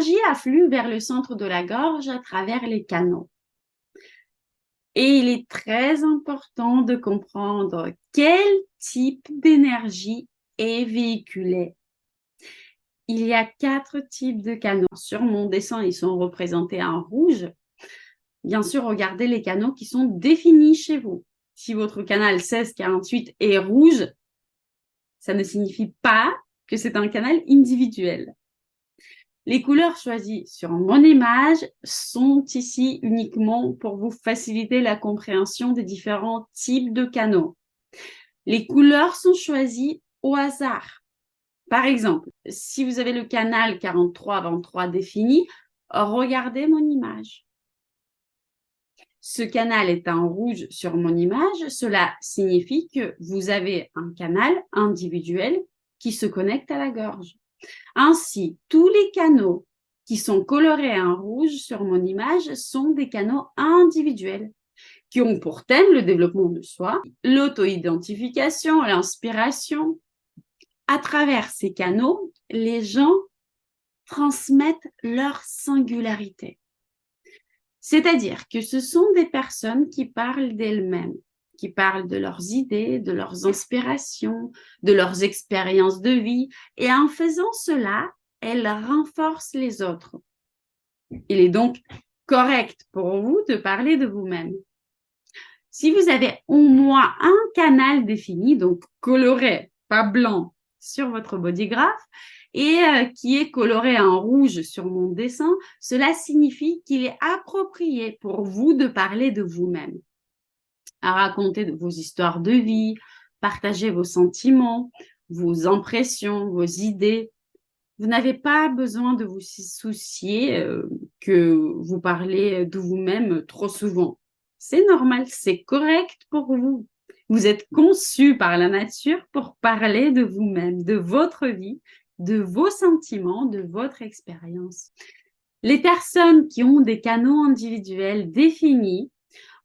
l'énergie afflue vers le centre de la gorge à travers les canaux. Et il est très important de comprendre quel type d'énergie est véhiculé. Il y a 4 types de canaux. Sur mon dessin, ils sont représentés en rouge. Bien sûr, regardez les canaux qui sont définis chez vous. Si votre canal 1648 est rouge, ça ne signifie pas que c'est un canal individuel. Les couleurs choisies sur mon image sont ici uniquement pour vous faciliter la compréhension des différents types de canaux. Les couleurs sont choisies au hasard. Par exemple, si vous avez le canal 43-23 défini, regardez mon image. Ce canal est en rouge sur mon image, cela signifie que vous avez un canal individuel qui se connecte à la gorge. Ainsi, tous les canaux qui sont colorés en rouge sur mon image sont des canaux individuels qui ont pour thème le développement de soi, l'auto-identification, l'inspiration. À travers ces canaux, les gens transmettent leur singularité. C'est-à-dire que ce sont des personnes qui parlent d'elles-mêmes, qui parlent de leurs idées, de leurs inspirations, de leurs expériences de vie. Et en faisant cela, elles renforcent les autres. Il est donc correct pour vous de parler de vous-même. Si vous avez au moins un canal défini, donc coloré, pas blanc, sur votre bodygraph, et qui est coloré en rouge sur mon dessin, cela signifie qu'il est approprié pour vous de parler de vous-même, à raconter vos histoires de vie, partager vos sentiments, vos impressions, vos idées. Vous n'avez pas besoin de vous soucier que vous parlez de vous-même trop souvent. C'est normal, c'est correct pour vous. Vous êtes conçu par la nature pour parler de vous-même, de votre vie, de vos sentiments, de votre expérience. Les personnes qui ont des canaux individuels définis,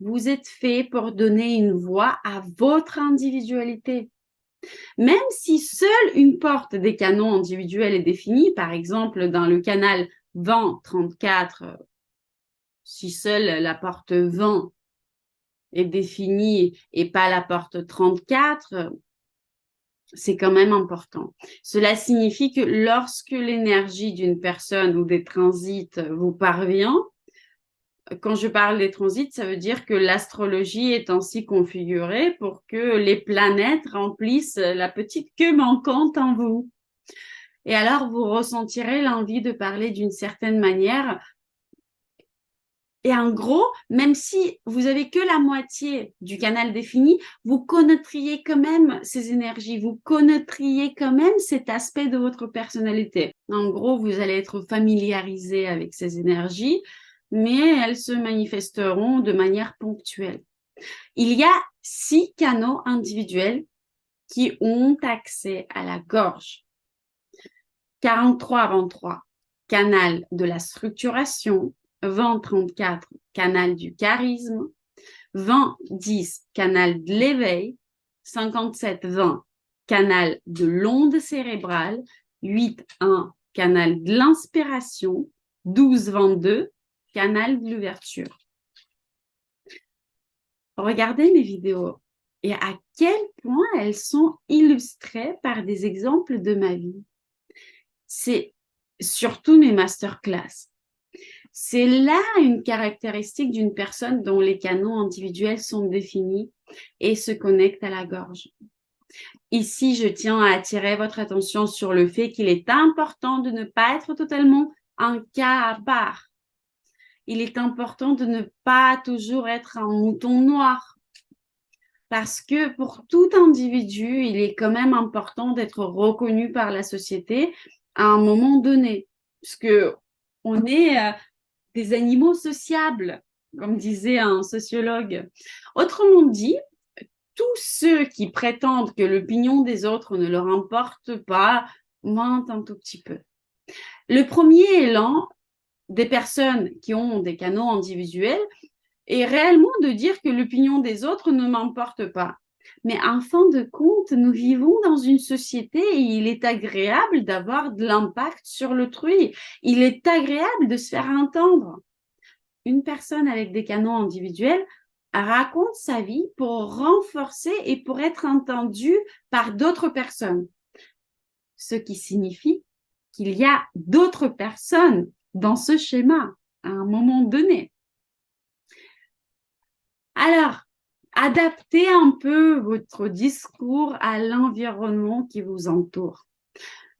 vous êtes fait pour donner une voix à votre individualité. Même si seule une porte des canaux individuels est définie, par exemple dans le canal 20-34, si seule la porte 20 est définie et pas la porte 34, c'est quand même important. Cela signifie que lorsque l'énergie d'une personne ou des transits vous parvient, quand je parle des transits, ça veut dire que l'astrologie est ainsi configurée pour que les planètes remplissent la petite queue manquante en vous. Et alors, vous ressentirez l'envie de parler d'une certaine manière. Et en gros, même si vous avez que la moitié du canal défini, vous connaîtriez quand même ces énergies, vous connaîtriez quand même cet aspect de votre personnalité. En gros, vous allez être familiarisé avec ces énergies, mais elles se manifesteront de manière ponctuelle. Il y a 6 canaux individuels qui ont accès à la gorge. 43-23, canal de la structuration. 20-34, canal du charisme. 20-10, canal de l'éveil. 57-20, canal de l'onde cérébrale. 8-1, canal de l'inspiration. 12-22, canal de l'ouverture. Regardez mes vidéos et à quel point elles sont illustrées par des exemples de ma vie. C'est surtout mes masterclass. C'est là une caractéristique d'une personne dont les canaux individuels sont définis et se connectent à la gorge. Ici, je tiens à attirer votre attention sur le fait qu'il est important de ne pas être totalement un cas à part. Il est important de ne pas toujours être un mouton noir. Parce que pour tout individu, il est quand même important d'être reconnu par la société à un moment donné. Puisque on est des animaux sociables, comme disait un sociologue. Autrement dit, tous ceux qui prétendent que l'opinion des autres ne leur importe pas mentent un tout petit peu. Le premier élan des personnes qui ont des canaux individuels est réellement de dire que l'opinion des autres ne m'importe pas. Mais en fin de compte, nous vivons dans une société et il est agréable d'avoir de l'impact sur l'autrui. Il est agréable de se faire entendre. Une personne avec des canaux individuels raconte sa vie pour renforcer et pour être entendue par d'autres personnes. Ce qui signifie qu'il y a d'autres personnes dans ce schéma à un moment donné. Alors, adaptez un peu votre discours à l'environnement qui vous entoure.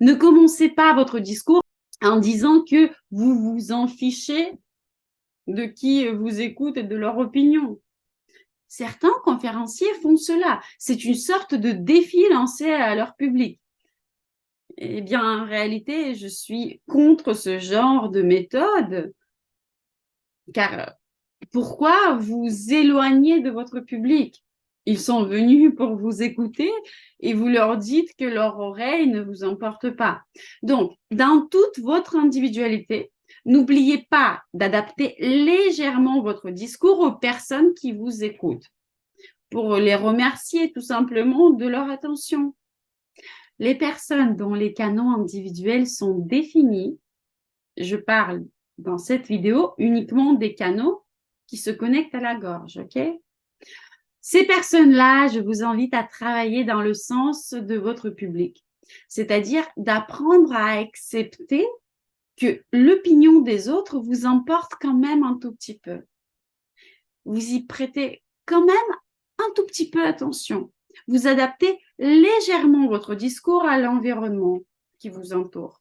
Ne commencez pas votre discours en disant que vous vous en fichez de qui vous écoute et de leur opinion. Certains conférenciers font cela. C'est une sorte de défi lancé à leur public. Eh bien, en réalité, je suis contre ce genre de méthode, car pourquoi vous éloigner de votre public? Ils sont venus pour vous écouter et vous leur dites que leur oreille ne vous emporte pas. Donc, dans toute votre individualité, n'oubliez pas d'adapter légèrement votre discours aux personnes qui vous écoutent pour les remercier tout simplement de leur attention. Les personnes dont les canaux individuels sont définis, je parle dans cette vidéo uniquement des canaux qui se connectent à la gorge, ok? Ces personnes-là, je vous invite à travailler dans le sens de votre public, c'est-à-dire d'apprendre à accepter que l'opinion des autres vous emporte quand même un tout petit peu. Vous y prêtez quand même un tout petit peu attention. Vous adaptez légèrement votre discours à l'environnement qui vous entoure.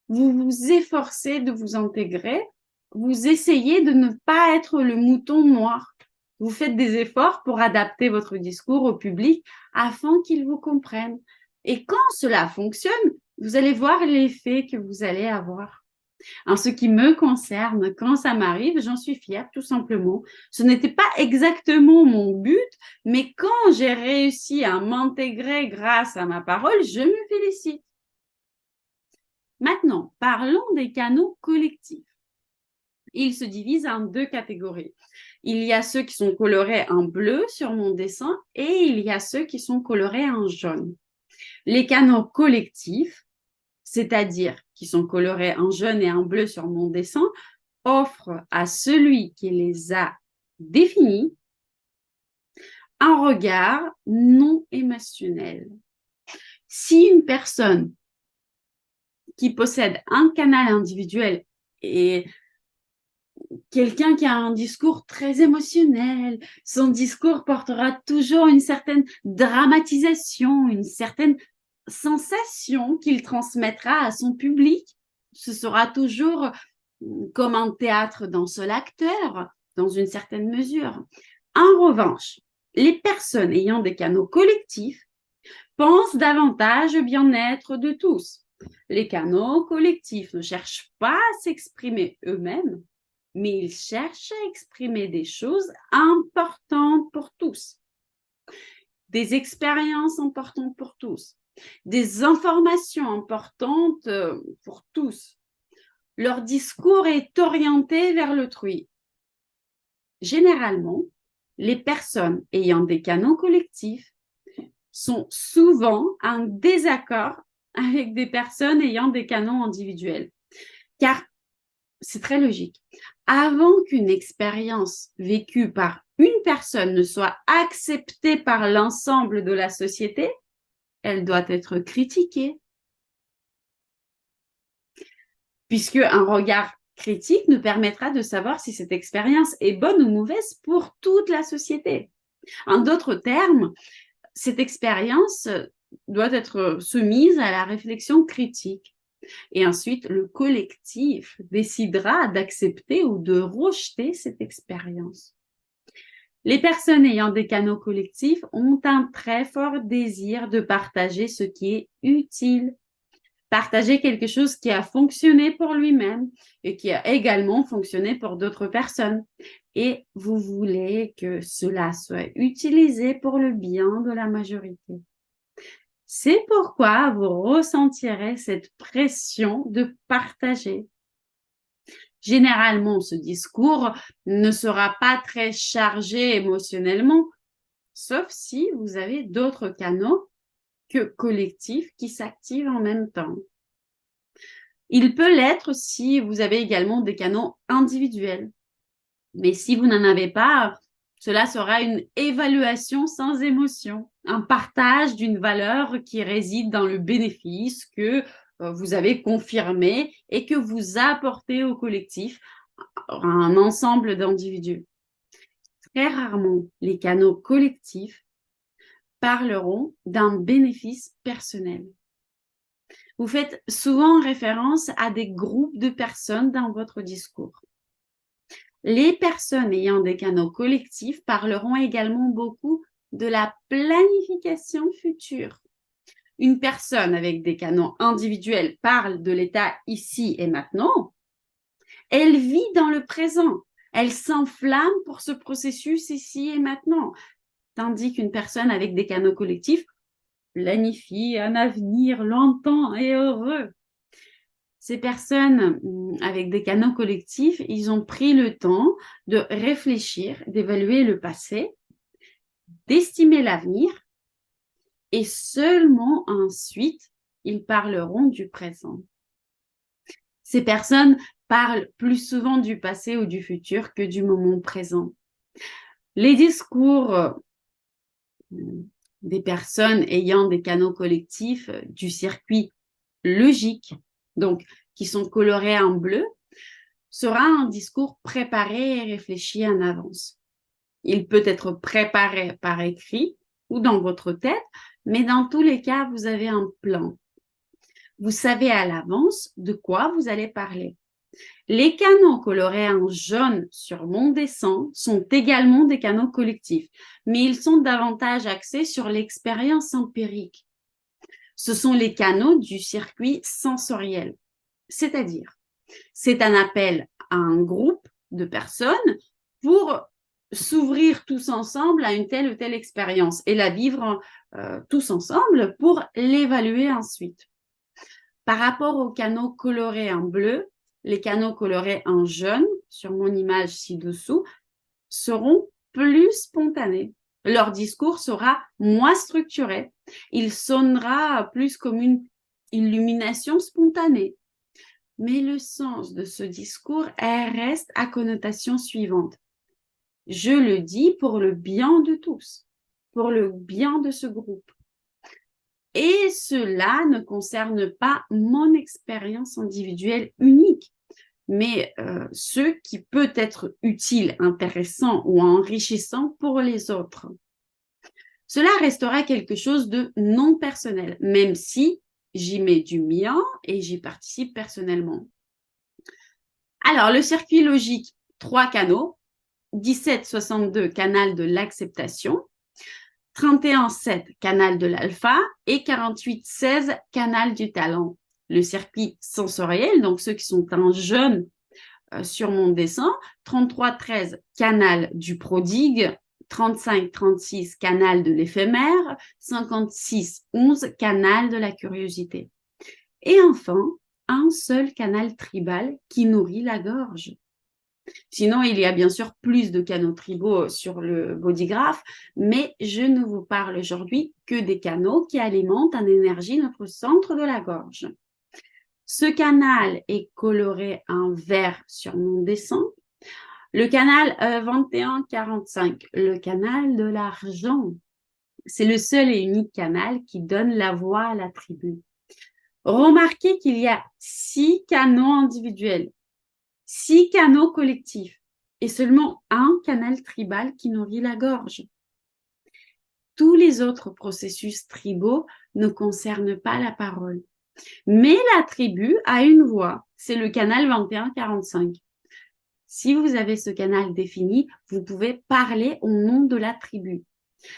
Vous vous efforcez de vous intégrer, vous essayez de ne pas être le mouton noir. Vous faites des efforts pour adapter votre discours au public afin qu'il vous comprenne. Et quand cela fonctionne, vous allez voir l'effet que vous allez avoir. En ce qui me concerne, quand ça m'arrive, j'en suis fière tout simplement. Ce n'était pas exactement mon but, mais quand j'ai réussi à m'intégrer grâce à ma parole, je me félicite. Maintenant, parlons des canaux collectifs. Ils se divisent en deux catégories. Il y a ceux qui sont colorés en bleu sur mon dessin et il y a ceux qui sont colorés en jaune. Les canaux collectifs, c'est-à-dire qui sont colorés en jaune et en bleu sur mon dessin, offrent à celui qui les a définis un regard non émotionnel. Si une personne qui possède un canal individuel et quelqu'un qui a un discours très émotionnel, son discours portera toujours une certaine dramatisation, une certaine sensation qu'il transmettra à son public. Ce sera toujours comme un théâtre d'un seul acteur, dans une certaine mesure. En revanche, les personnes ayant des canaux collectifs pensent davantage au bien-être de tous. Les canaux collectifs ne cherchent pas à s'exprimer eux-mêmes, mais ils cherchent à exprimer des choses importantes pour tous, des expériences importantes pour tous, des informations importantes pour tous. Leur discours est orienté vers l'autrui. Généralement, les personnes ayant des canaux collectifs sont souvent en désaccord avec des personnes ayant des canaux individuels. Car c'est très logique. Avant qu'une expérience vécue par une personne ne soit acceptée par l'ensemble de la société, elle doit être critiquée. Puisque un regard critique nous permettra de savoir si cette expérience est bonne ou mauvaise pour toute la société. En d'autres termes, cette expérience doit être soumise à la réflexion critique. Et ensuite, le collectif décidera d'accepter ou de rejeter cette expérience. Les personnes ayant des canaux collectifs ont un très fort désir de partager ce qui est utile. Partager quelque chose qui a fonctionné pour lui-même et qui a également fonctionné pour d'autres personnes. Et vous voulez que cela soit utilisé pour le bien de la majorité. C'est pourquoi vous ressentirez cette pression de partager. Généralement, ce discours ne sera pas très chargé émotionnellement, sauf si vous avez d'autres canaux que collectifs qui s'activent en même temps. Il peut l'être si vous avez également des canaux individuels. Mais si vous n'en avez pas, cela sera une évaluation sans émotion, un partage d'une valeur qui réside dans le bénéfice que vous avez confirmé et que vous apportez au collectif, à un ensemble d'individus. Très rarement, les canaux collectifs parleront d'un bénéfice personnel. Vous faites souvent référence à des groupes de personnes dans votre discours. Les personnes ayant des canaux collectifs parleront également beaucoup de la planification future. Une personne avec des canaux individuels parle de l'état ici et maintenant. Elle vit dans le présent. Elle s'enflamme pour ce processus ici et maintenant. Tandis qu'une personne avec des canaux collectifs planifie un avenir longtemps et heureux. Ces personnes avec des canaux collectifs, ils ont pris le temps de réfléchir, d'évaluer le passé, d'estimer l'avenir et seulement ensuite, ils parleront du présent. Ces personnes parlent plus souvent du passé ou du futur que du moment présent. Les discours des personnes ayant des canaux collectifs du circuit logique, donc qui sont colorés en bleu, sera un discours préparé et réfléchi en avance. Il peut être préparé par écrit ou dans votre tête, mais dans tous les cas, vous avez un plan. Vous savez à l'avance de quoi vous allez parler. Les canaux colorés en jaune sur mon dessin sont également des canaux collectifs, mais ils sont davantage axés sur l'expérience empirique. Ce sont les canaux du circuit sensoriel, c'est-à-dire, c'est un appel à un groupe de personnes pour s'ouvrir tous ensemble à une telle ou telle expérience et la vivre tous ensemble pour l'évaluer ensuite. Par rapport aux canaux colorés en bleu, les canaux colorés en jaune, sur mon image ci-dessous, seront plus spontanés. Leur discours sera moins structuré. Il sonnera plus comme une illumination spontanée. Mais le sens de ce discours reste à connotation suivante. Je le dis pour le bien de tous, pour le bien de ce groupe. Et cela ne concerne pas mon expérience individuelle unique, mais ce qui peut être utile, intéressant ou enrichissant pour les autres. Cela restera quelque chose de non personnel, même si j'y mets du mien et j'y participe personnellement. Alors, le circuit logique, 3 canaux, 17-62, canal de l'acceptation, 31-7, canal de l'alpha et 48-16, canal du talent. Le circuit sensoriel, donc ceux qui sont en jaune sur mon dessin, 33-13, canal du prodigue, 35-36, canal de l'éphémère, 56-11, canal de la curiosité. Et enfin, un seul canal tribal qui nourrit la gorge. Sinon, il y a bien sûr plus de canaux tribaux sur le bodygraph, mais je ne vous parle aujourd'hui que des canaux qui alimentent en énergie notre centre de la gorge. Ce canal est coloré en vert sur mon dessin. Le canal 21-45, le canal de l'argent. C'est le seul et unique canal qui donne la voix à la tribu. Remarquez qu'il y a 6 canaux individuels, 6 canaux collectifs et seulement un canal tribal qui nourrit la gorge. Tous les autres processus tribaux ne concernent pas la parole. Mais la tribu a une voix, c'est le canal 21-45. Si vous avez ce canal défini, vous pouvez parler au nom de la tribu.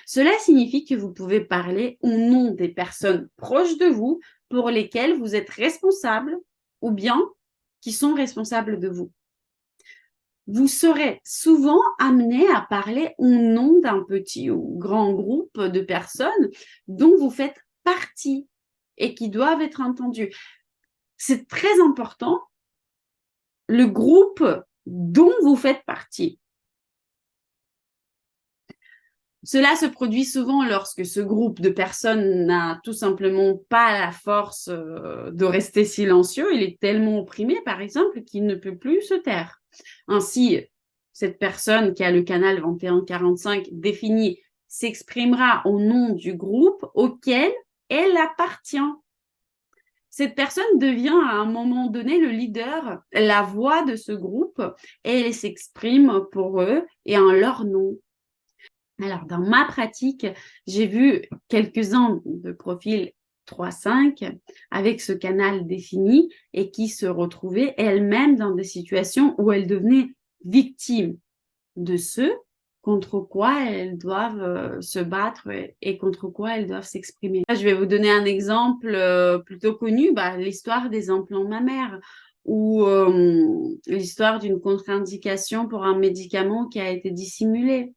Cela signifie que vous pouvez parler au nom des personnes proches de vous pour lesquelles vous êtes responsable ou bien qui sont responsables de vous. Vous serez souvent amené à parler au nom d'un petit ou grand groupe de personnes dont vous faites partie et qui doivent être entendues. C'est très important, le groupe dont vous faites partie. Cela se produit souvent lorsque ce groupe de personnes n'a tout simplement pas la force de rester silencieux. Il est tellement opprimé, par exemple, qu'il ne peut plus se taire. Ainsi, cette personne qui a le canal 2145 défini s'exprimera au nom du groupe auquel elle appartient. Cette personne devient à un moment donné le leader, la voix de ce groupe, et elle s'exprime pour eux et en leur nom. Alors, dans ma pratique, j'ai vu quelques-uns de profils 3-5 avec ce canal défini et qui se retrouvaient elles-mêmes dans des situations où elles devenaient victimes de ceux contre quoi elles doivent se battre et contre quoi elles doivent s'exprimer. Je vais vous donner un exemple plutôt connu, l'histoire des implants mammaires ou l'histoire d'une contre-indication pour un médicament qui a été dissimulé.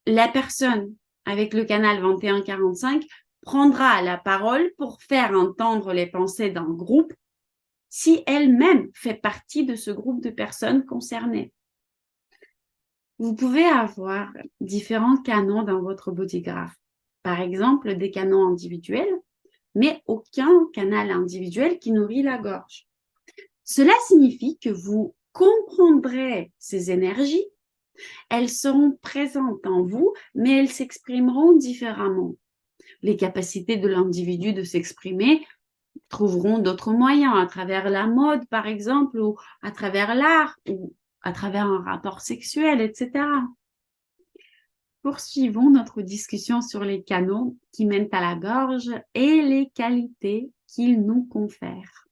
La personne avec le canal 2145 prendra la parole pour faire entendre les pensées d'un groupe si elle-même fait partie de ce groupe de personnes concernées. Vous pouvez avoir différents canaux dans votre bodygraph. Par exemple, des canaux individuels, mais aucun canal individuel qui nourrit la gorge. Cela signifie que vous comprendrez ces énergies. Elles seront présentes en vous, mais elles s'exprimeront différemment. Les capacités de l'individu de s'exprimer trouveront d'autres moyens, à travers la mode, par exemple, ou à travers l'art, ou à travers un rapport sexuel, etc. Poursuivons notre discussion sur les canaux qui mènent à la gorge et les qualités qu'ils nous confèrent.